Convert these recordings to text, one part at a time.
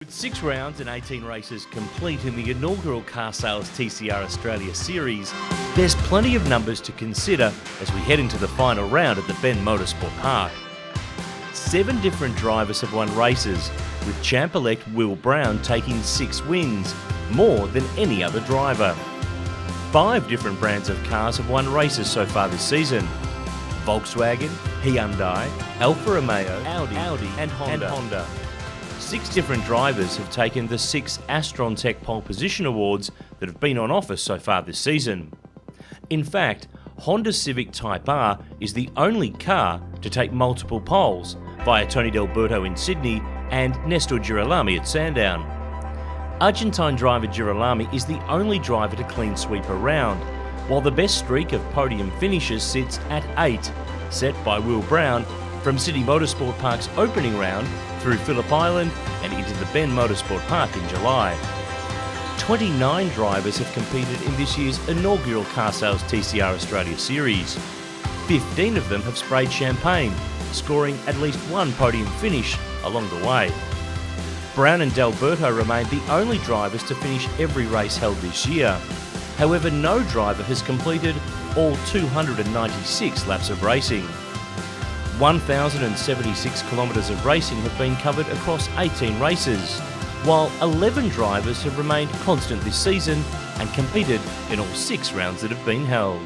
With 6 rounds and 18 races complete in the inaugural Car Sales TCR Australia Series, there's plenty of numbers to consider as we head into the final round at the Ben Motorsport Park. 7 different drivers have won races, with champ-elect Will Brown taking 6 wins, more than any other driver. 5 different brands of cars have won races so far this season: Volkswagen, Hyundai, Alfa Romeo, Audi and Honda. 6 different drivers have taken the 6 Astron Tech Pole Position Awards that have been on offer so far this season. In fact, Honda Civic Type R is the only car to take multiple poles via Tony D'Alberto in Sydney and Nestor Girolami at Sandown. Argentine driver Girolami is the only driver to clean sweep a round, while the best streak of podium finishes sits at 8, set by Will Brown from Sydney Motorsport Park's opening round through Phillip Island and into the Ben Motorsport Park in July. 29 drivers have competed in this year's inaugural Car Sales TCR Australia Series. 15 of them have sprayed champagne, scoring at least 1 podium finish along the way. Brown and D'Alberto remain the only drivers to finish every race held this year. However, no driver has completed all 296 laps of racing. 1,076 kilometres of racing have been covered across 18 races, while 11 drivers have remained constant this season and competed in all 6 rounds that have been held.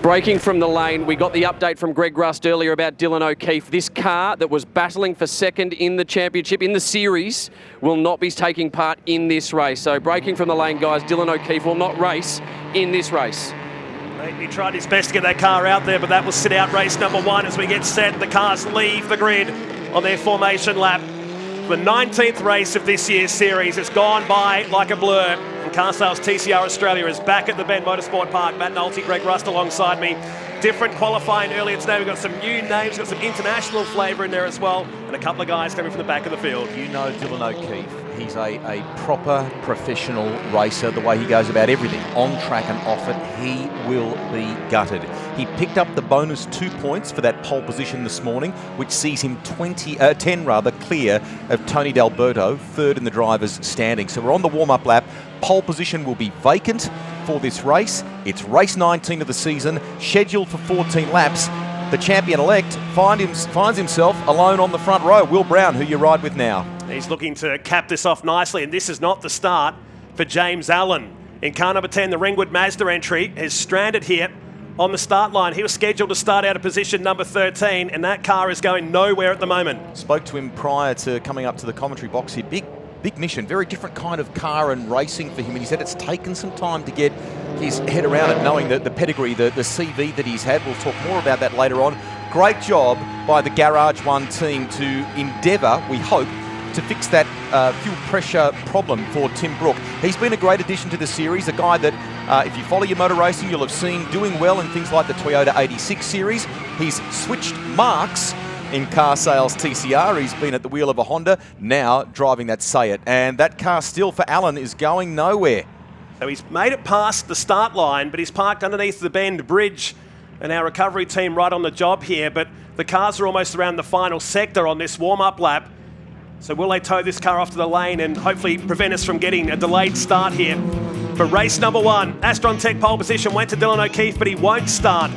Breaking from the lane, we got the update from Greg Rust earlier about Dylan O'Keefe. This car that was battling for second in the championship, in the series, will not be taking part in this race. So breaking from the lane, guys, Dylan O'Keefe will not race in this race. He tried his best to get that car out there, but that will sit out race number 1 as we get set. The cars leave the grid on their formation lap. The 19th race of this year's series has gone by like a blur. And Car Sales TCR Australia is back at the Ben Motorsport Park. Matt Nolte, Greg Rust alongside me. Different qualifying earlier today. We've got some new names, got some international flavour in there as well, and a couple of guys coming from the back of the field. You know Dylan O'Keefe. He's a proper professional racer, the way he goes about everything, on track and off it. He will be gutted. He picked up the bonus 2 points for that pole position this morning, which sees him 10 clear of Tony D'Alberto, third in the drivers' standing. So we're on the warm-up lap. Pole position will be vacant for this race. It's race 19 of the season, scheduled for 14 laps. The champion-elect finds himself alone on the front row. Will Brown, who you ride with now. He's looking to cap this off nicely, and this is not the start for James Allen. In car number 10, the Ringwood Mazda entry is stranded here on the start line. He was scheduled to start out of position number 13, and that car is going nowhere at the moment. Spoke to him prior to coming up to the commentary box here. Big mission, very different kind of car and racing for him. And he said it's taken some time to get his head around it, knowing that the pedigree, the CV that he's had. We'll talk more about that later on. Great job by the Garage One team to endeavour, we hope, to fix that fuel pressure problem for Tim Brook. He's been a great addition to the series, a guy that, if you follow your motor racing, you'll have seen doing well in things like the Toyota 86 series. He's switched marks in Car Sales TCR. He's been at the wheel of a Honda, now driving that Sayat. And that car still for Allen is going nowhere. So he's made it past the start line, but he's parked underneath the Bend Bridge. And our recovery team right on the job here, but the cars are almost around the final sector on this warm-up lap. So will they tow this car off to the lane and hopefully prevent us from getting a delayed start here? For race number 1, Astron Tech pole position went to Dylan O'Keefe, but he won't start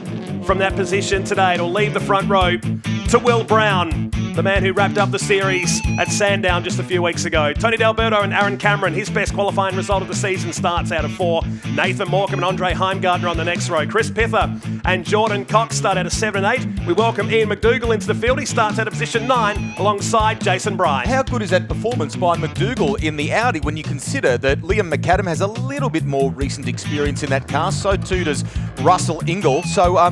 from that position today. It'll leave the front row to Will Brown, the man who wrapped up the series at Sandown just a few weeks ago. Tony D'Alberto and Aaron Cameron, his best qualifying result of the season, starts out of 4. Nathan Morecambe and Andre Heimgartner on the next row. Chris Pither and Jordan Cox start out of 7 and 8. We welcome Ian McDougall into the field. He starts out of position 9 alongside Jason Bryce. How good is that performance by McDougall in the Audi when you consider that Liam McAdam has a little bit more recent experience in that car, so too does Russell Ingall. So, I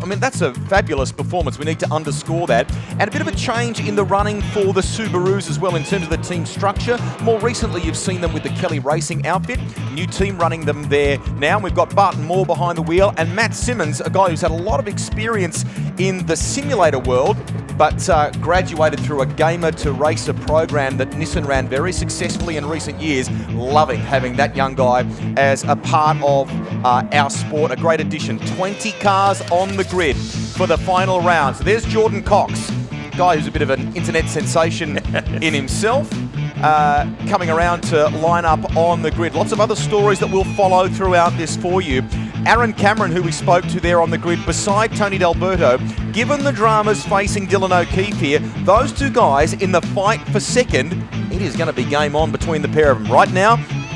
mean, that's a fabulous performance. We need to underscore that. And a bit of a change in the running for the Subarus as well in terms of the team structure. More recently, you've seen them with the Kelly Racing outfit. New team running them there now. We've got Barton Moore behind the wheel and Matt Simmons, a guy who's had a lot of experience in the simulator world, but graduated through a gamer to racer program that Nissan ran very successfully in recent years. Loving having that young guy as a part of our sport. A great addition. 20 cars on the grid for the final round. So there's Jordan Cox, guy who's a bit of an internet sensation in himself, coming around to line up on the grid. Lots of other stories that will follow throughout this for you. Aaron Cameron, who we spoke to there on the grid, beside Tony D'Alberto. Given the dramas facing Dylan O'Keefe here, those two guys in the fight for second, it is going to be game on between the pair of them. Right now,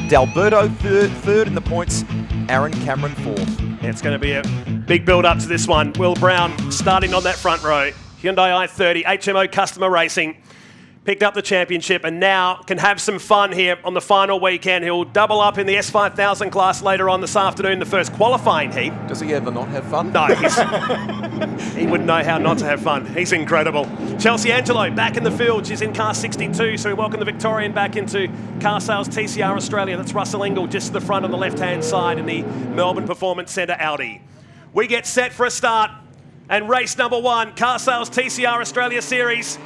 D'Alberto third in the points, Aaron Cameron fourth. Yeah, it's going to be a big build-up to this one. Will Brown starting on that front row. Hyundai i30, HMO Customer Racing. Picked up the championship and now can have some fun here on the final weekend. He'll double up in the S5000 class later on this afternoon, the first qualifying heat. Does he ever not have fun? No, he wouldn't know how not to have fun. He's incredible. Chelsea Angelo back in the field. She's in car 62, so we welcome the Victorian back into Car Sales TCR Australia. That's Russell Ingall just to the front on the left-hand side in the Melbourne Performance Centre Audi. We get set for a start and race number one, Car Sales TCR Australia Series.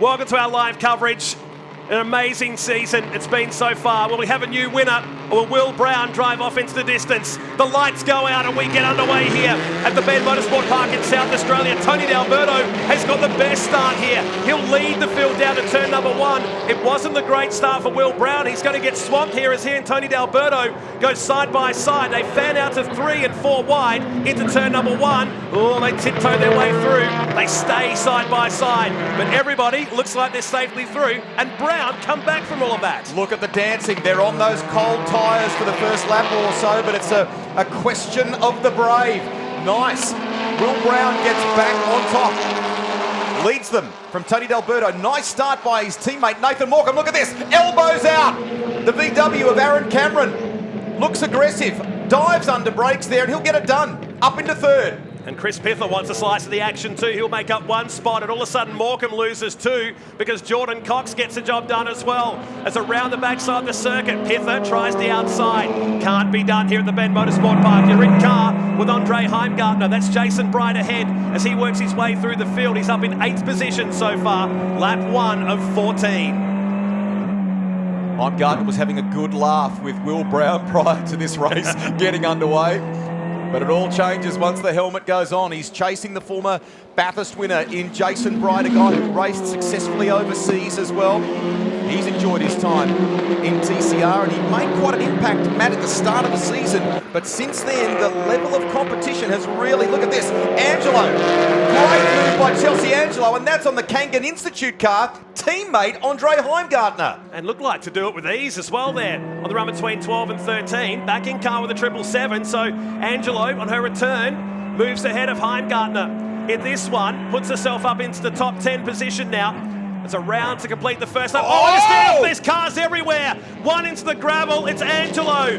Welcome to our live coverage. An amazing season it's been so far. Will we have a new winner, or will Will Brown drive off into the distance? The lights go out and we get underway here at the Ben Motorsport Park in South Australia. Tony D'Alberto has got the best start here. He'll lead the field down to turn number one. It wasn't the great start for Will Brown. He's going to get swamped here as he and Tony D'Alberto go side by side. They fan out to 3 and 4 wide into turn number one. Oh, they tiptoe their way through. They stay side by side. But everybody looks like they're safely through, and Brown come back from all of that. Look at the dancing. They're on those cold tyres for the first lap or so, but it's a question of the brave. Nice. Will Brown gets back on top. Leads them from Tony D'Alberto. Nice start by his teammate Nathan Morecambe. Look at this. Elbows out. The VW of Aaron Cameron looks aggressive. Dives under brakes there and he'll get it done. Up into third. And Chris Pither wants a slice of the action too. He'll make up one spot, and all of a sudden Morecambe loses two because Jordan Cox gets the job done as well. As around the backside of the circuit, Pither tries the outside. Can't be done here at the Ben Motorsport Park. You're in car with Andre Heimgartner. That's Jason Bright ahead as he works his way through the field. He's up in 8th position so far. Lap 1 of 14. Heimgartner was having a good laugh with Will Brown prior to this race getting underway. But it all changes once the helmet goes on. He's chasing the former Bathurst winner in Jason Bright, a guy who raced successfully overseas as well. He's enjoyed his time in TCR and he made quite an impact, Matt, at the start of the season. But since then, the level of competition has really... Look at this. Angelo. Great move by Chelsea Angelo, and that's on the Kangan Institute car. Teammate Andre Heimgartner. And looked like to do it with ease as well there on the run between 12 and 13. Back in car with a 777. So Angelo, on her return, moves ahead of Heimgartner. In this one, puts herself up into the top 10 position now. There's a round to complete the first lap. Oh, there's cars everywhere. One into the gravel, it's Angelo.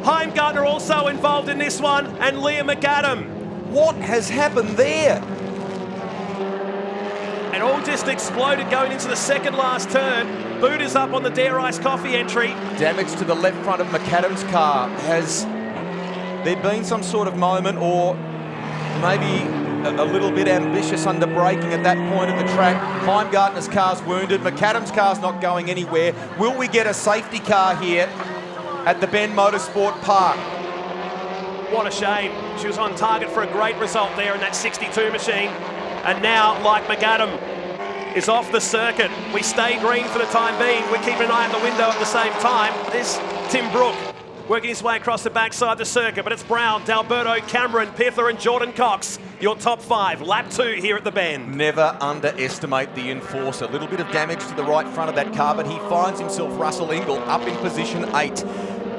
Heimgartner also involved in this one, and Leah McAdam. What has happened there? And all just exploded going into the second last turn. Boot is up on the Dare Ice Coffee entry. Damage to the left front of McAdam's car. Has there been some sort of moment, or maybe a little bit ambitious under braking at that point of the track? Heimgartner's car's wounded. McAdam's car's not going anywhere. Will we get a safety car here at the Ben Motorsport Park? What a shame. She was on target for a great result there in that 62 machine. And now, like McAdam, is off the circuit. We stay green for the time being. We're keeping an eye out the window at the same time. There's Tim Brook working his way across the backside of the circuit, but it's Brown, D'Alberto, Cameron, Pither and Jordan Cox. Your top 5, lap 2 here at the Bend. Never underestimate the enforcer. A little bit of damage to the right front of that car, but he finds himself, Russell Ingall, up in position 8.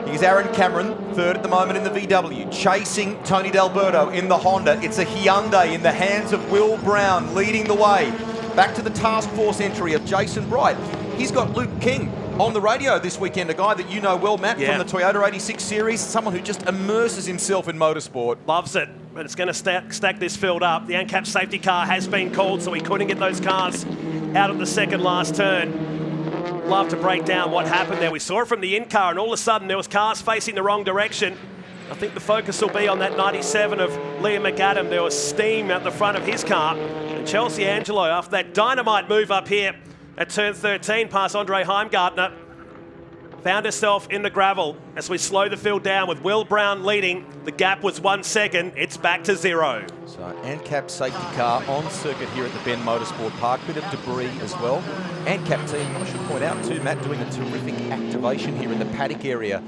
Here's Aaron Cameron, 3rd at the moment in the VW, chasing Tony D'Alberto in the Honda. It's a Hyundai in the hands of Will Brown, leading the way. Back to the task force entry of Jason Bright. He's got Luke King on the radio this weekend, a guy that you know well, Matt, from the Toyota 86 series, someone who just immerses himself in motorsport. Loves it, but it's going to stack this field up. The ANCAP safety car has been called, so we couldn't get those cars out of the second last turn. Love to break down what happened there. We saw it from the in-car, and all of a sudden there was cars facing the wrong direction. I think the focus will be on that 97 of Liam McAdam. There was steam at the front of his car. And Chelsea Angelo, after that dynamite move up here at turn 13 past Andre Heimgartner, found herself in the gravel as we slow the field down with Will Brown leading. The gap was 1 second. It's back to 0. So ANCAP safety car on circuit here at the Ben Motorsport Park. Bit of debris as well. ANCAP team, I should point out too, Matt, doing a terrific activation here in the paddock area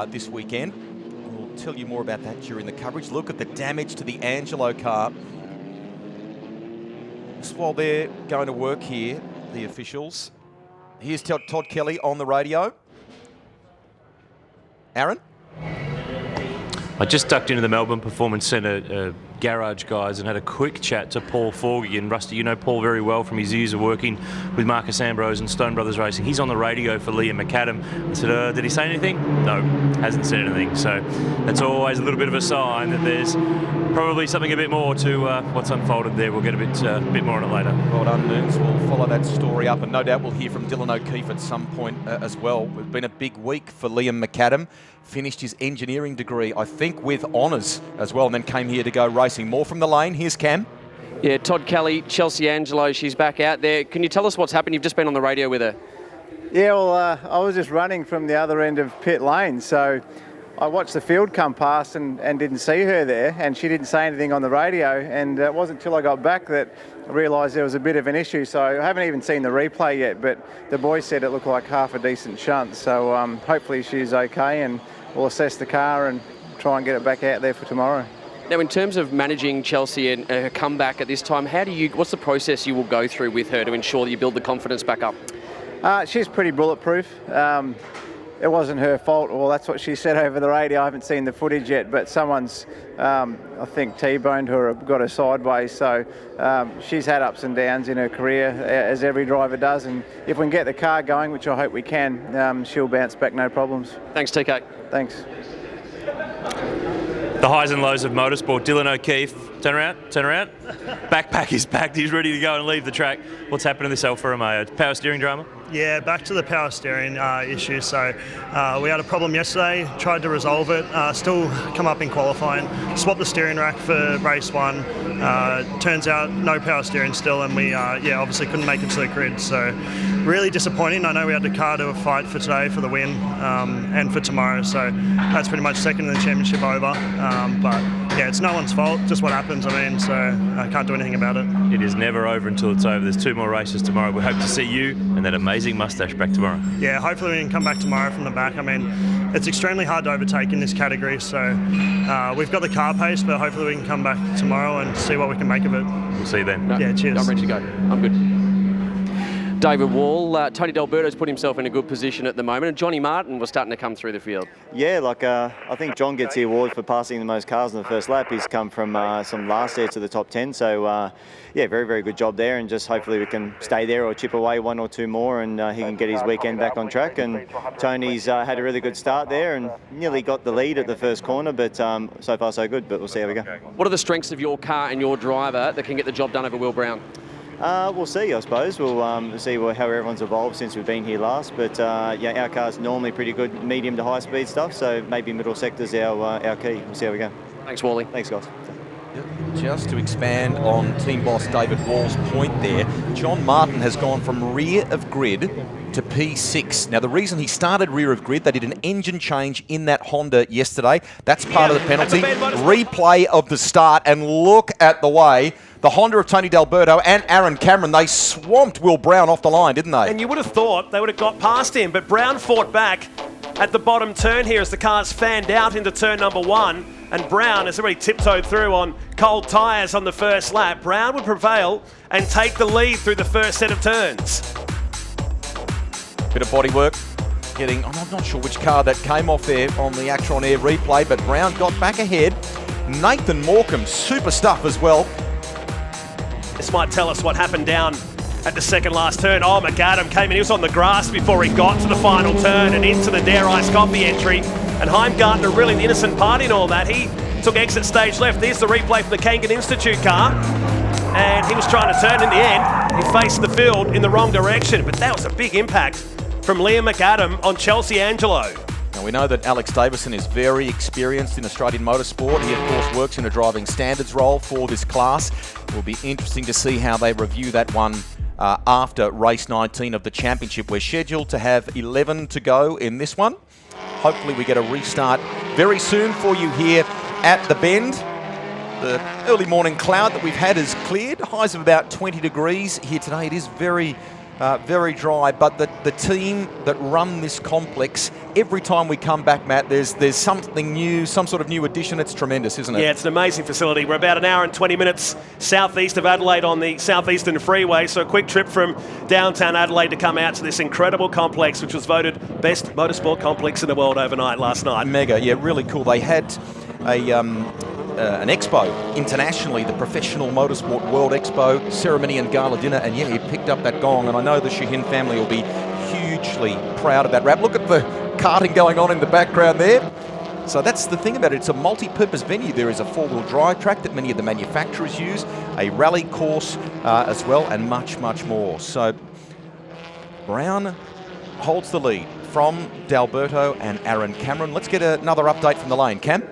this weekend. We'll tell you more about that during the coverage. Look at the damage to the Angelo car. Just while they're going to work here, the officials. Here's Todd Kelly on the radio. Aaron? I just ducked into the Melbourne Performance Centre garage, guys, and had a quick chat to Paul Forgy. And Rusty, you know Paul very well from his years of working with Marcus Ambrose and Stone Brothers Racing. He's on the radio for Liam McAdam. I said, did he say anything? No, hasn't said anything. So that's always a little bit of a sign that there's probably something a bit more to what's unfolded there. We'll get a bit more on it later. Well done, Moons. We'll follow that story up, and no doubt we'll hear from Dylan O'Keefe at some point as well. It's been a big week for Liam McAdam. Finished his engineering degree, I think, with honours as well, and then came here to go racing. More from the lane. Here's Cam. Yeah, Todd Kelly, Chelsea Angelo, she's back out there. Can you tell us what's happened? You've just been on the radio with her. Yeah, well, I was just running from the other end of pit lane, so I watched the field come past and didn't see her there, and she didn't say anything on the radio, and it wasn't until I got back that I realised there was a bit of an issue. So I haven't even seen the replay yet, but the boys said it looked like half a decent shunt, so hopefully she's okay, and we'll assess the car and try and get it back out there for tomorrow. Now, in terms of managing Chelsea and her comeback at this time, what's the process you will go through with her to ensure that you build the confidence back up? She's pretty bulletproof. It wasn't her fault, well, that's what she said over the radio. I haven't seen the footage yet, but someone's, I think, T-boned her or got her sideways. So she's had ups and downs in her career, as every driver does. And if we can get the car going, which I hope we can, she'll bounce back, no problems. Thanks, TK. Thanks. The highs and lows of motorsport. Dylan O'Keefe, turn around. Backpack is packed, he's ready to go and leave the track. What's happened to this Alfa Romeo? Power steering drama? Yeah, back to the power steering issue. So we had a problem yesterday, tried to resolve it, still come up in qualifying, swapped the steering rack for race 1. Turns out no power steering still, and we obviously couldn't make it to the grid. So really disappointing. I know we had the car to a fight for today for the win and for tomorrow. So that's pretty much second in the championship over. But yeah, it's no one's fault, just what happens. I mean, so I can't do anything about it. It is never over until it's over. There's 2 more races tomorrow. We hope to see you and that amazing mustache back tomorrow. Yeah, hopefully we can come back tomorrow from the back. I mean, it's extremely hard to overtake in this category, so we've got the car pace, but hopefully we can come back tomorrow and see what we can make of it. We'll see you then. No, yeah, cheers. I'm ready to go. I'm good. David Wall, Tony D'Alberto's put himself in a good position at the moment, and Johnny Martin was starting to come through the field. Yeah, I think John gets the award for passing the most cars in the first lap. He's come from some last there to the top 10, so yeah, very, very good job there, and just hopefully we can stay there or chip away 1 or 2 more, and he can get his weekend back on track. And Tony's had a really good start there and nearly got the lead at the first corner, but so far so good, but we'll see how we go. What are the strengths of your car and your driver that can get the job done over Will Brown? We'll see, I suppose. We'll see how everyone's evolved since we've been here last. But yeah, our car's normally pretty good medium to high speed stuff, so maybe middle sector's our key. We'll see how we go. Thanks, Wally. Thanks, guys. Just to expand on team boss David Wall's point there, John Martin has gone from rear of grid to P6. Now, the reason he started rear of grid, they did an engine change in that Honda yesterday. That's part of the penalty. Replay of the start, and look at the way the Honda of Tony D'Alberto and Aaron Cameron, they swamped Will Brown off the line, didn't they? And you would have thought they would have got past him, but Brown fought back at the bottom turn here as the car's fanned out into turn number 1. And Brown has already tiptoed through on cold tyres on the first lap. Brown would prevail and take the lead through the first set of turns. Bit of bodywork. I'm not sure which car that came off there on the Actron Air replay, but Brown got back ahead. Nathan Morecambe, super stuff as well. This might tell us what happened down at the second last turn. Oh, McAdam came in. He was on the grass before he got to the final turn and into the Dare Ice Coffee entry. And Heimgartner, really the innocent party in all that. He took exit stage left. There's the replay from the Kangan Institute car. And he was trying to turn in the end. He faced the field in the wrong direction. But that was a big impact from Liam McAdam on Chelsea Angelo. Now, we know that Alex Davison is very experienced in Australian motorsport. He, of course, works in a driving standards role for this class. It will be interesting to see how they review that one after race 19 of the championship. We're scheduled to have 11 to go in this one. Hopefully we get a restart very soon for you here at the Bend. The early morning cloud that we've had has cleared. Highs of about 20 degrees here today. It is very dry, but the team that run this complex, every time we come back, Matt, there's something new, some sort of new addition. It's tremendous, isn't it? Yeah, it's an amazing facility. We're about an hour and 20 minutes southeast of Adelaide on the southeastern freeway, so a quick trip from downtown Adelaide to come out to this incredible complex, which was voted best motorsport complex in the world overnight last night. Mega, yeah, really cool. They had an expo internationally, the Professional Motorsport World Expo ceremony and gala dinner, and yeah, he picked up that gong, and I know the Shannons family will be hugely proud of that wrap. Look at the karting going on in the background there. So that's the thing about it. It's a multi-purpose venue. There is a four-wheel drive track that many of the manufacturers use, a rally course as well, and much, much more. So Brown holds the lead from D'Alberto and Aaron Cameron. Let's get another update from the lane. Cam?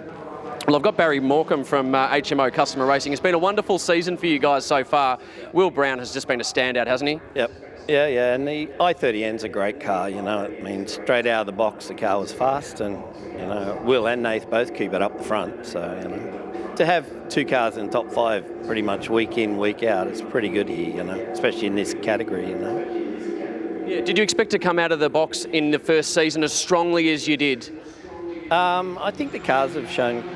Well, I've got Barry Morecambe from HMO Customer Racing. It's been a wonderful season for you guys so far. Will Brown has just been a standout, hasn't he? Yep. Yeah, and the i30N's a great car, you know. I mean, straight out of the box, the car was fast, and, you know, Will and Nath both keep it up the front. So, you know, to have two cars in the top five pretty much week in, week out, it's pretty good here, you know, especially in this category, you know. Yeah. Did you expect to come out of the box in the first season as strongly as you did? I think the cars have shown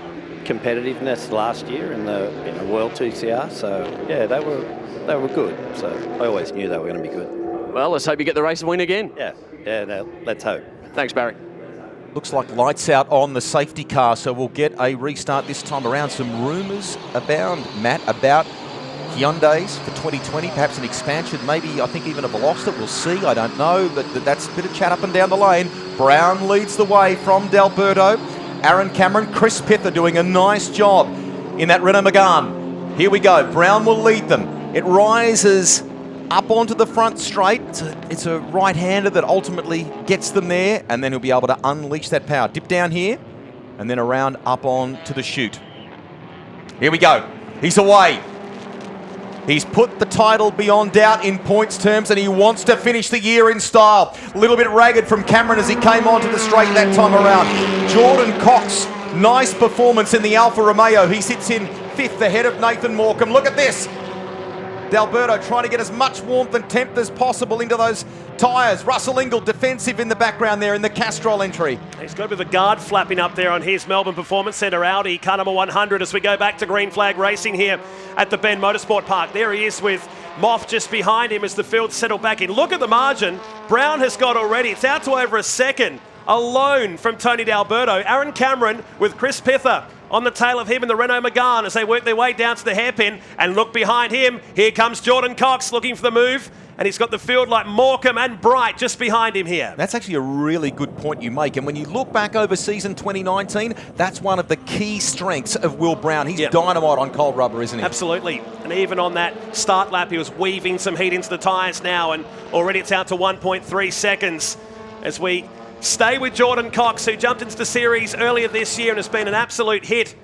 competitiveness last year in the World TCR, so yeah, they were good. So I always knew they were going to be good. Well, let's hope you get the race and win again. Yeah, no, let's hope. Thanks, Barry. Looks like lights out on the safety car, so we'll get a restart this time around. Some rumours abound, Matt, about Hyundais for 2020, perhaps an expansion, maybe I think even a Veloster. We'll see, I don't know, but that's a bit of chat up and down the lane. Brown leads the way from D'Alberto. Aaron Cameron, Chris Pither doing a nice job in that Renault Megane. Here we go, Brown will lead them. It rises up onto the front straight. It's a right-hander that ultimately gets them there, and then he'll be able to unleash that power. Dip down here, and then around up on to the chute. Here we go. He's away. He's put the title beyond doubt in points terms, and he wants to finish the year in style. A little bit ragged from Cameron as he came onto the straight that time around. Jordan Cox, nice performance in the Alfa Romeo. He sits in fifth ahead of Nathan Morecambe. Look at this. D'Alberto trying to get as much warmth and temp as possible into those tyres. Russell Ingall defensive in the background there in the Castrol entry. He's got a bit of a guard flapping up there on his Melbourne Performance Centre Audi, car number 100, as we go back to green flag racing here at the Bend Motorsport Park. There he is with Moff just behind him as the field settle back in. Look at the margin. Brown has got already. It's out to over a second alone from Tony D'Alberto. Aaron Cameron with Chris Pither on the tail of him in the Renault Megane as they work their way down to the hairpin. And look behind him. Here comes Jordan Cox looking for the move. And he's got the field like Morecambe and Bright just behind him here. That's actually a really good point you make. And when you look back over season 2019, that's one of the key strengths of Will Brown. He's dynamite on cold rubber, isn't he? Absolutely. And even on that start lap, he was weaving some heat into the tyres now. And already it's out to 1.3 seconds as we stay with Jordan Cox, who jumped into the series earlier this year and has been an absolute hit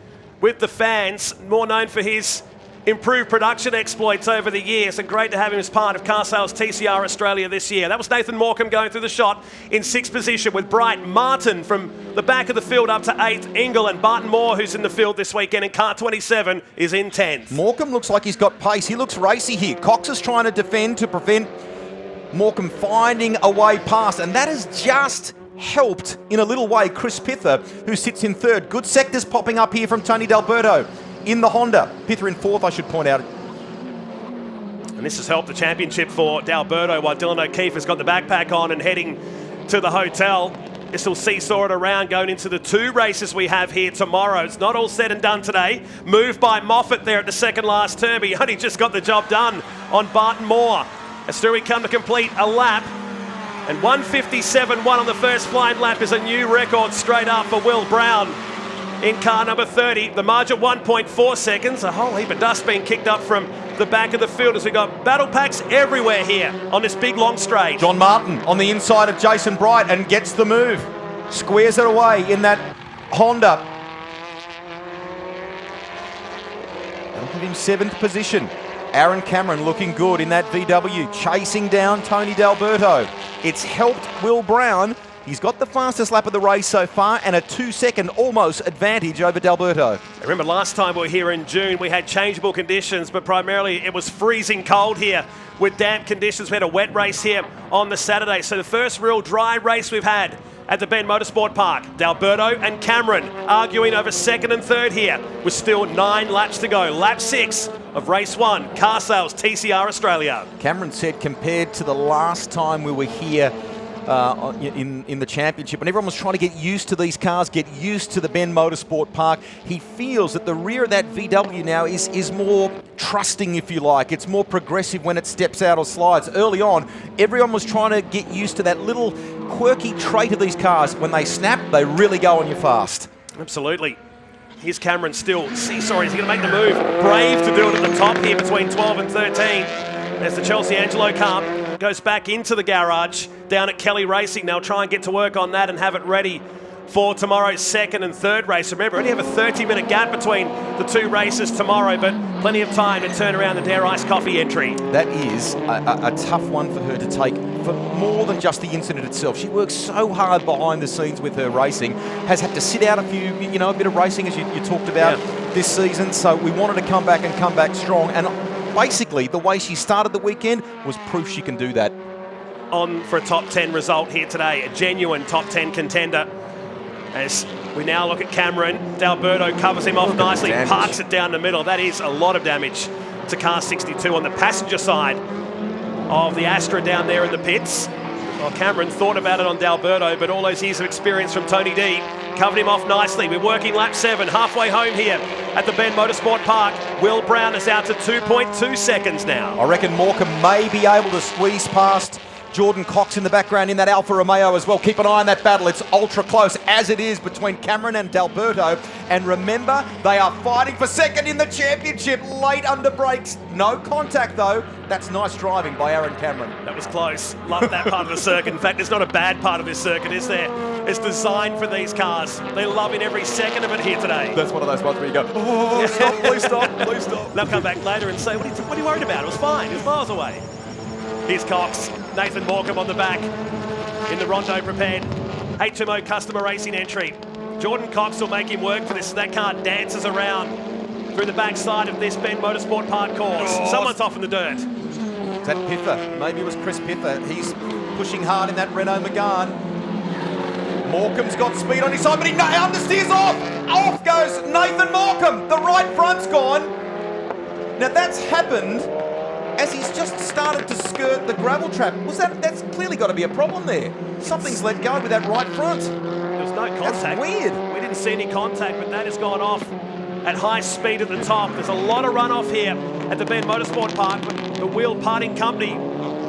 with the fans, more known for his improved production exploits over the years, and great to have him as part of Car Sales TCR Australia this year. That was Nathan Morecambe going through the shot in sixth position with Bright. Martin from the back of the field up to 8th. Ingall and Barton Moore, who's in the field this weekend in car 27, is in 10th. Morecambe looks like he's got pace. He looks racy here. Cox is trying to defend to prevent Morecambe finding a way past, and that has just helped in a little way Chris Pither, who sits in third. Good sectors popping up here from Tony D'Alberto in the Honda. Pither in fourth, I should point out. And this has helped the championship for D'Alberto while Dylan O'Keefe has got the backpack on and heading to the hotel. This will seesaw it around going into the two races we have here tomorrow. It's not all said and done today. Moved by Moffat there at the second last turn, but he only just got the job done on Barton Moore. As through we come to complete a lap. And 1:57.1 on the first flying lap is a new record straight up for Will Brown in car number 30. The margin 1.4 seconds. A whole heap of dust being kicked up from the back of the field as we've got battle packs everywhere here on this big long straight. John Martin on the inside of Jason Bright and gets the move. squares it away in that Honda. That'll give him 7th position. Aaron Cameron looking good in that VW, chasing down Tony D'Alberto. It's helped Will Brown. He's got the fastest lap of the race so far and a 2-second almost advantage over D'Alberto. Remember last time we were here in June, we had changeable conditions, but primarily it was freezing cold here with damp conditions. We had a wet race here on the Saturday. So the first real dry race we've had at the Bend Motorsport Park. D'Alberto and Cameron arguing over 2nd and 3rd here with still 9 laps to go. Lap 6 of race 1, Car Sales TCR Australia. Cameron said compared to the last time we were here in the championship, and everyone was trying to get used to these cars, get used to the Bend Motorsport Park, he feels that the rear of that VW now is more trusting, if you like. It's more progressive when it steps out or slides. Early on, everyone was trying to get used to that little quirky trait of these cars. When they snap, they really go on you fast. Absolutely. Here's Cameron still. He's going to make the move. Brave to do it at the top here between 12 and 13. As the Chelsea Angelo car goes back into the garage down at Kelly Racing. They'll try and get to work on that and have it ready for tomorrow's 2nd and 3rd race. Remember, only have a 30-minute gap between the 2 races tomorrow, but plenty of time to turn around the Dare Iced Coffee entry. That is a tough one for her to take for more than just the incident itself. She works so hard behind the scenes with her racing, has had to sit out a bit of racing, as you talked about this season, so we wanted to come back strong, and basically the way she started the weekend was proof she can do that. On for a top 10 result here today, a genuine top 10 contender. As we now look at Cameron, D'Alberto covers him off nicely, parks it down the middle. That is a lot of damage to car 62 on the passenger side of the Astra down there in the pits. Well, Cameron thought about it on D'Alberto, but all those years of experience from Tony D covered him off nicely. We're working lap 7, halfway home here at the Bend Motorsport Park. Will Brown is out to 2.2 seconds now. I reckon Morecambe may be able to squeeze past Jordan Cox in the background in that Alfa Romeo as well. Keep an eye on that battle. It's ultra close, as it is between Cameron and D'Alberto. And remember, they are fighting for 2nd in the championship, late under brakes. No contact, though. That's nice driving by Aaron Cameron. That was close. Love that part of the circuit. In fact, there's not a bad part of this circuit, is there? It's designed for these cars. They're loving every second of it here today. That's one of those ones where you go, oh, stop, please stop, please stop. They'll come back later and say, what are you worried about? It was fine. It was miles away. Here's Cox. Nathan Morecambe on the back in the Rondo prepared HMO customer racing entry. Jordan Cox will make him work for this. That car dances around through the backside of this Bend Motorsport Park course. Someone's off in the dirt. Is that Pither? Maybe it was Chris Pither. He's pushing hard in that Renault Megane. Morecambe's got speed on his side, but he understeers off. Off goes Nathan Morecambe. The right front's gone. Now that's happened as he's just started to skirt the gravel trap. That's clearly got to be a problem there. Something's let go with that right front. There's no contact. That's weird. We didn't see any contact, but that has gone off at high speed at the top. There's a lot of runoff here at the Bend Motorsport Park. The Wheel parting company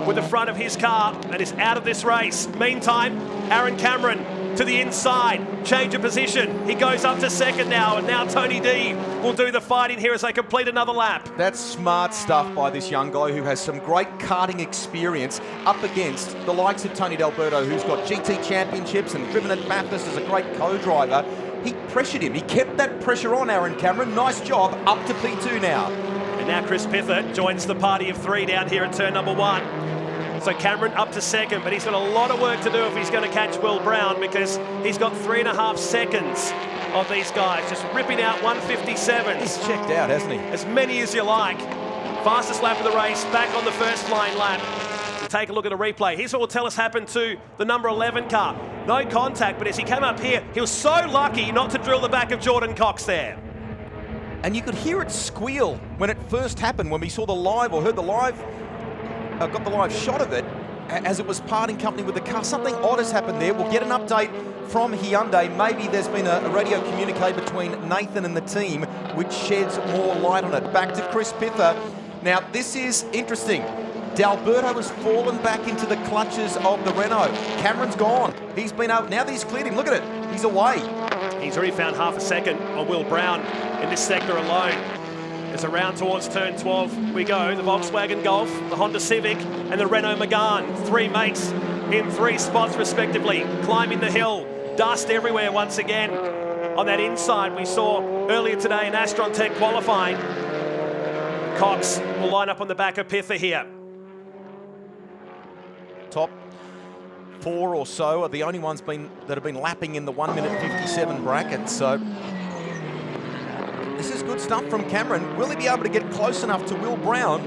with the front of his car and is out of this race. Meantime, Aaron Cameron to the inside, change of position. He goes up to 2nd now, and now Tony D will do the fighting here as they complete another lap. That's smart stuff by this young guy who has some great karting experience up against the likes of Tony D'Alberto, who's got GT championships and driven at Bathurst as a great co-driver. He pressured him. He kept that pressure on Aaron Cameron. Nice job. Up to P2 now. And now Chris Pither joins the party of 3 down here at turn number 1. So Cameron up to 2nd, but he's got a lot of work to do if he's going to catch Will Brown, because he's got 3.5 seconds of these guys just ripping out 157. He's checked out, hasn't he? As many as you like. Fastest lap of the race, back on the first line lap. We'll take a look at a replay. Here's what will tell us happened to the number 11 car. No contact, but as he came up here, he was so lucky not to drill the back of Jordan Cox there. And you could hear it squeal when it first happened, when we saw the live or heard the live. Got the live shot of it as it was parting company with the car. Something odd has happened there. We'll get an update from Hyundai. Maybe there's been a radio communique between Nathan and the team which sheds more light on it. Back to Chris Pither. Now, this is interesting. D'Alberto has fallen back into the clutches of the Renault. Cameron's gone. He's been out. Now that he's cleared him, look at it. He's away. He's already found half a second on Will Brown in this sector alone. As around towards turn 12 we go, the Volkswagen Golf, the Honda Civic and the Renault Megane. 3 mates in 3 spots respectively, climbing the hill dust everywhere once again on that inside we saw earlier today in Astron Tech qualifying. Cox will line up on the back of Pither here. Top 4 or so are the only ones that have been lapping in the 1 minute 57 bracket. So this is good stuff from Cameron. Will he be able to get close enough to Will Brown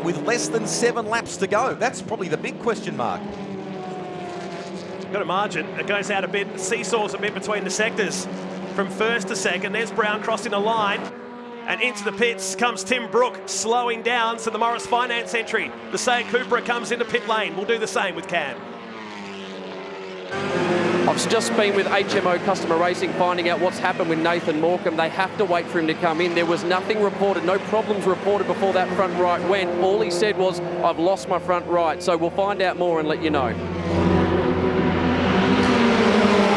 with less than 7 laps to go? That's probably the big question mark. Got a margin. It goes out a bit, seesaws a bit between the sectors from first to second. There's Brown crossing the line. And into the pits comes Tim Brook, slowing down to the Morris Finance entry. The Say Cooper comes into pit lane. We'll do the same with Cam. I've just been with HMO Customer Racing finding out what's happened with Nathan Morecambe. They have to wait for him to come in. There was nothing reported, no problems reported before that front right went. All he said was, I've lost my front right. So we'll find out more and let you know.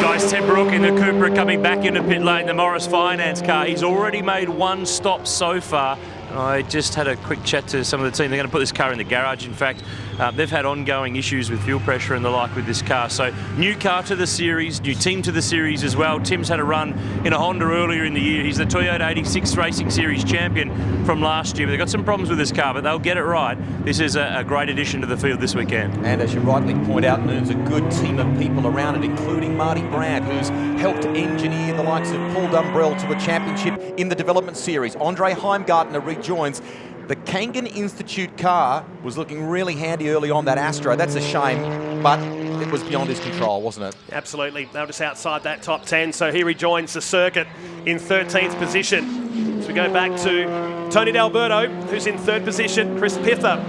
Guys, Tim Brook in the Cooper coming back into pit lane, the Morris Finance car. He's already made 1 stop so far. I just had a quick chat to some of the team. They're going to put this car in the garage. In fact, they've had ongoing issues with fuel pressure and the like with this car. So new car to the series, new team to the series as well. Tim's had a run in a Honda earlier in the year. He's the Toyota 86 Racing Series champion from last year. But they've got some problems with this car, but they'll get it right. This is a great addition to the field this weekend. And as you rightly point out, Noons, a good team of people around it, including Marty Brand, who's helped engineer the likes of Paul Dumbrell to a championship in the development series. Andre Heimgartner rejoins. The Kangan Institute car was looking really handy early on, that Astro. That's a shame, but it was beyond his control, wasn't it? Absolutely. They were just outside that top 10, so he rejoins the circuit in 13th position. As we go back to Tony D'Alberto, who's in 3rd position. Chris Pither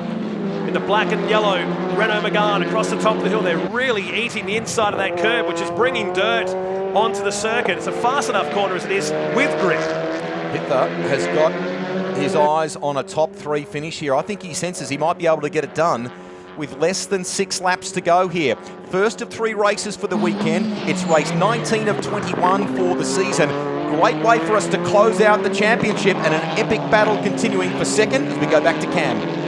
in the black and yellow Renault Megane across the top of the hill. They're really eating the inside of that curb, which is bringing dirt onto the circuit. It's a fast enough corner as it is with grip. Pither has got his eyes on a top 3 finish here. I think he senses he might be able to get it done with less than 6 laps to go here. First of 3 races for the weekend. It's race 19 of 21 for the season. Great way for us to close out the championship and an epic battle continuing for second as we go back to Cam.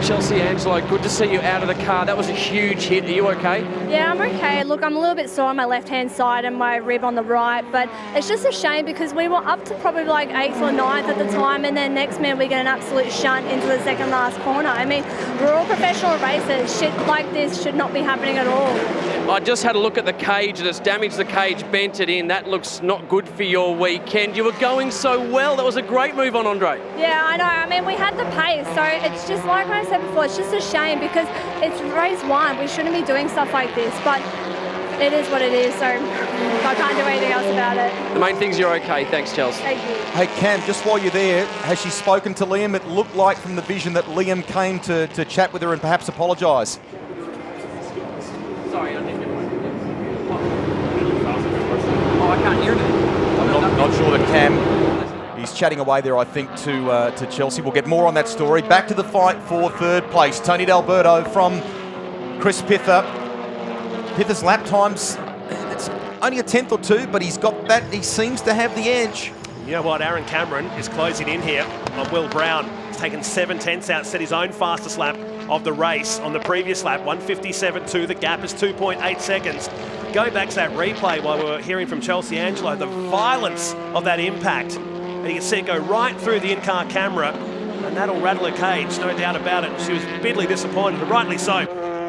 Chelsea Angelo, good to see you out of the car. That was a huge hit. Are you okay? Yeah, I'm okay. Look, I'm a little bit sore on my left-hand side and my rib on the right, but it's just a shame because we were up to probably like 8th or 9th at the time, and then next minute we get an absolute shunt into the second last corner. I mean, we're all professional racers. Shit like this should not be happening at all. I just had a look at the cage and it's damaged the cage, bent it in. That looks not good for your weekend. You were going so well. That was a great move on Andre. Yeah, I know. I mean, we had the pace, so it's just like I said before, it's just a shame because it's race 1. We shouldn't be doing stuff like this, but it is what it is, so I can't do anything else about it. The main thing's you're okay. Thanks, Chelsea. Thank you. Hey, Cam, just while you're there, has she spoken to Liam? It looked like from the vision that Liam came to chat with her and perhaps apologise. Sorry, I didn't get I can't hear anything. I'm not sure that Cam, he's chatting away there, I think, to Chelsea. We'll get more on that story. Back to the fight for 3rd place. Tony D'Alberto from Chris Pither. Pither's lap times, it's only a 10th or 2, but he's got that. He seems to have the edge. You know what? Aaron Cameron is closing in here on Will Brown. He's taken 7 tenths out, set his own fastest lap of the race on the previous lap, 1:57.2. The gap is 2.8 seconds. Going back to that replay while we were hearing from Chelsea Angelo, the violence of that impact. And you can see it go right through the in-car camera, and that'll rattle her cage, no doubt about it. She was bitterly disappointed, and rightly so,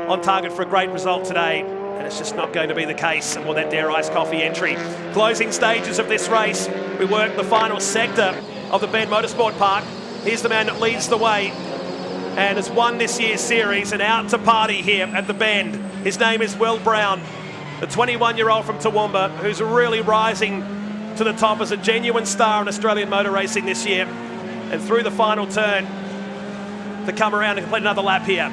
on target for a great result today. And it's just not going to be the case for that Dare Ice Coffee entry. Closing stages of this race, we work the final sector of the Bend Motorsport Park. Here's the man that leads the way and has won this year's series and out to party here at the Bend. His name is Will Brown, the 21-year-old from Toowoomba, who's really rising to the top as a genuine star in Australian motor racing this year. And through the final turn to come around and complete another lap here.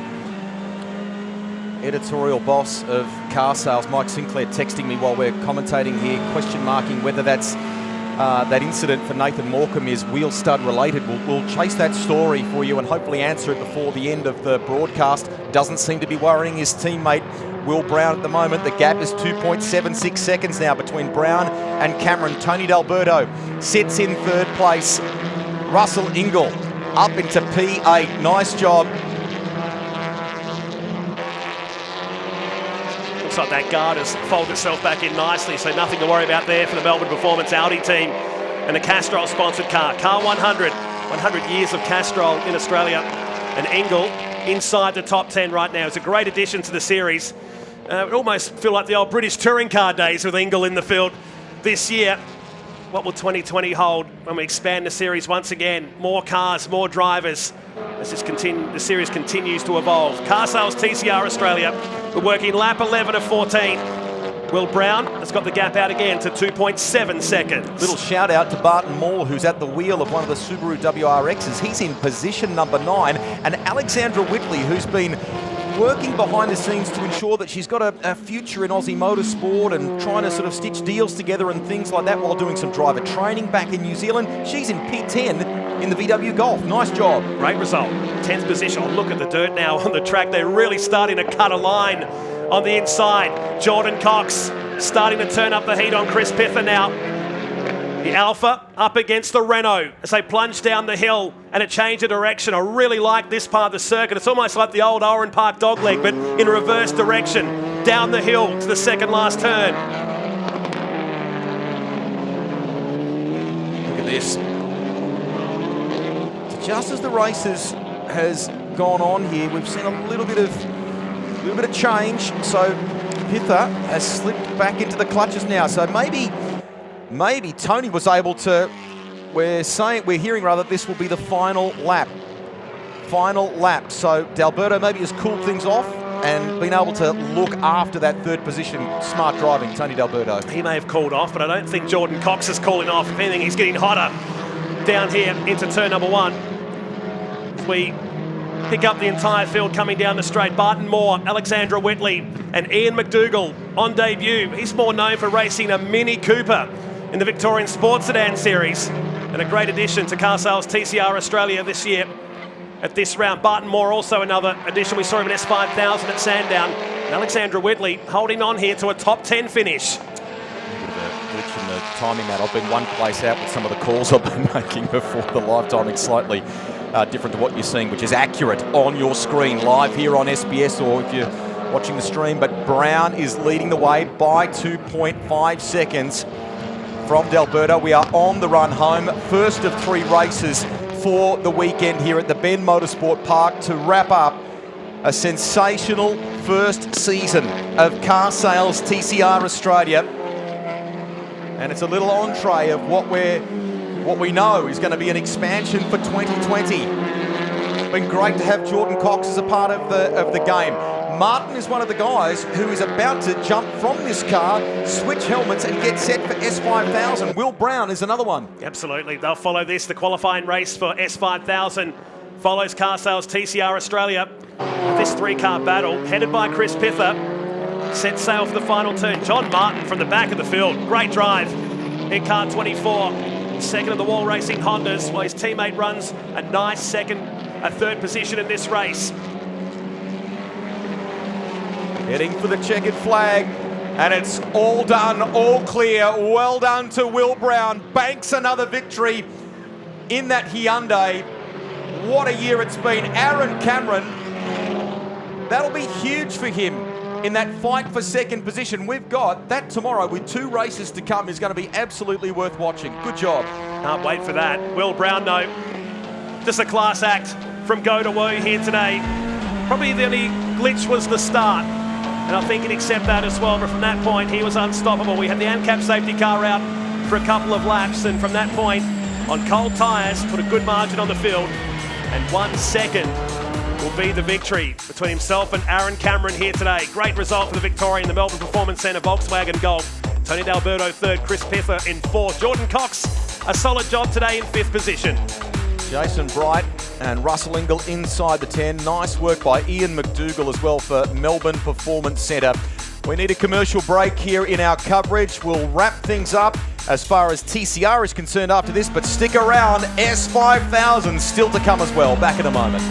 Editorial boss of car sales, Mike Sinclair, texting me while we're commentating here, question marking whether that's that incident for Nathan Morecambe is wheel stud related. We'll chase that story for you and hopefully answer it before the end of the broadcast. Doesn't seem to be worrying his teammate Will Brown at the moment. The gap is 2.76 seconds now between Brown and Cameron. Tony D'Alberto sits in 3rd place. Russell Ingall up into P8. Nice job. looks like that guard has folded itself back in nicely, so nothing to worry about there for the Melbourne Performance Audi team. And the Castrol-sponsored car, Car 100, 100 years of Castrol in Australia. And Engel inside the top 10 right now. It's a great addition to the series. It almost feel like the old British touring car days with Engel in the field this year. What will 2020 hold when we expand the series once again? More cars, more drivers. As the series continues to evolve. Car Sales TCR Australia, we're working lap 11 of 14. Will Brown has got the gap out again to 2.7 seconds. Little shout out to Barton Moore, who's at the wheel of one of the Subaru WRXs. He's in position number 9. And Alexandra Whitley, who's been working behind the scenes to ensure that she's got a future in Aussie motorsport and trying to sort of stitch deals together and things like that while doing some driver training back in New Zealand. She's in P10 in the VW Golf. Nice job. Great result. 10th position. Oh, look at the dirt now on the track. They're really starting to cut a line on the inside. Jordan Cox starting to turn up the heat on Chris Pither now. The Alpha up against the Renault as they plunge down the hill and a change of direction. I really like this part of the circuit. It's almost like the old Oran Park dogleg, but in reverse direction. Down the hill to the second last turn. Look at this. So just as the races has gone on here, we've seen a little bit of change. So Pither has slipped back into the clutches now. So maybe Tony was able to, we're hearing rather that this will be the final lap. So D'Alberto maybe has cooled things off and been able to look after that third position. Smart driving, Tony D'Alberto. He may have cooled off, but I don't think Jordan Cox is cooling off. If anything, he's getting hotter down here into turn number 1. As we pick up the entire field coming down the straight. Barton Moore, Alexandra Whitley, and Ian McDougall on debut. He's more known for racing a Mini Cooper in the Victorian Sports Sedan Series, and a great addition to Car Sales TCR Australia this year at this round. Barton Moore also another addition. We saw him in S5000 at Sandown. And Alexandra Whitley holding on here to a top 10 finish. A glitch in the timing, Matt. I've been one place out with some of the calls I've been making before. The live timing slightly different to what you're seeing, which is accurate on your screen live here on SBS or if you're watching the stream. But Brown is leading the way by 2.5 seconds from D'Alberto. We are on the run home. First of 3 races for the weekend here at the Ben Motorsport Park to wrap up a sensational first season of Car Sales TCR Australia. And it's a little entree of what we know is going to be an expansion for 2020. It's been great to have Jordan Cox as a part of the game. Martin is one of the guys who is about to jump from this car, switch helmets and get set for S5000. Will Brown is another one. Absolutely. They'll follow this. The qualifying race for S5000 follows Car Sales TCR Australia. This 3-car battle headed by Chris Pither. Set sail for the final turn. John Martin from the back of the field. Great drive in car 24. Second of the Wall Racing Hondas, while his teammate runs a nice third position in this race. Heading for the checkered flag, and it's all done, all clear. Well done to Will Brown. Banks another victory in that Hyundai. What a year it's been. Aaron Cameron, that'll be huge for him in that fight for second position. We've got that tomorrow with 2 races to come is going to be absolutely worth watching. Good job. Can't wait for that. Will Brown, though, just a class act from Go to Woo here today. Probably the only glitch was the start. And I think he'd accept that as well, but from that point, he was unstoppable. We had the ANCAP safety car out for a couple of laps, and from that point, on cold tyres, put a good margin on the field, and 1 second will be the victory between himself and Aaron Cameron here today. Great result for the Victorian, the Melbourne Performance Centre Volkswagen Golf. Tony D'Alberto 3rd, Chris Pither in 4th. Jordan Cox, a solid job today in 5th position. Jason Bright and Russell Ingall inside the 10. Nice work by Ian McDougall as well for Melbourne Performance Centre. We need a commercial break here in our coverage. We'll wrap things up as far as TCR is concerned after this, but stick around. S5000 still to come as well. Back in a moment.